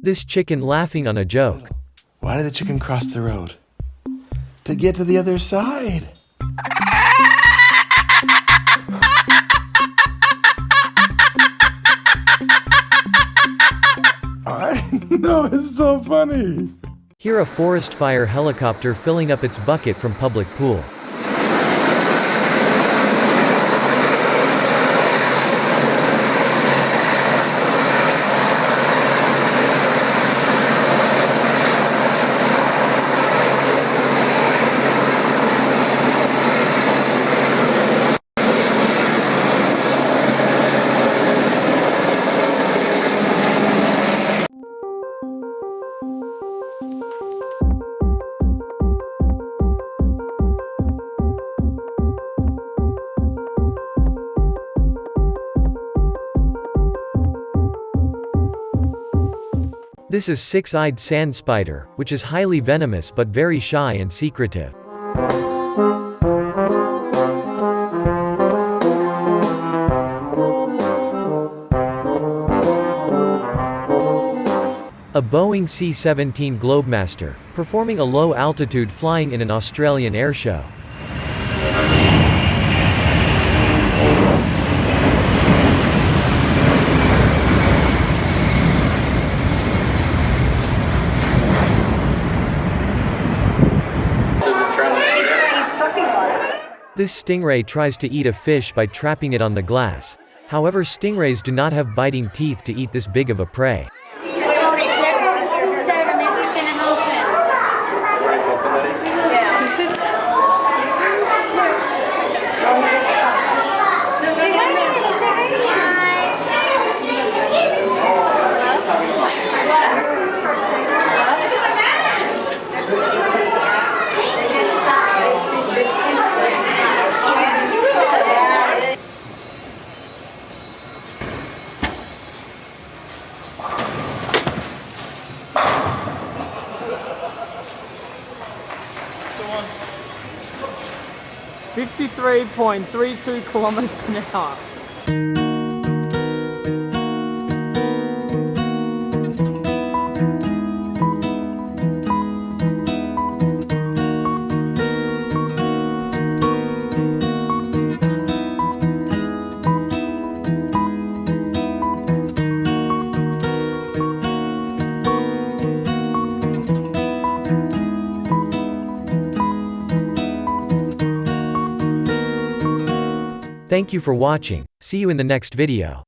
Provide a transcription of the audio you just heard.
This chicken laughing on a joke. Why did the chicken cross the road? To get to the other side. I know, it's so funny. Here a forest fire helicopter filling up its bucket from public pool. This is six-eyed sand spider, which is highly venomous but very shy and secretive. A Boeing C-17 Globemaster, performing a low-altitude flying in an Australian airshow. This stingray tries to eat a fish by trapping it on the glass. However, stingrays do not have biting teeth to eat this big of a prey. .32 kilometers an hour. Thank you for watching. See you in the next video.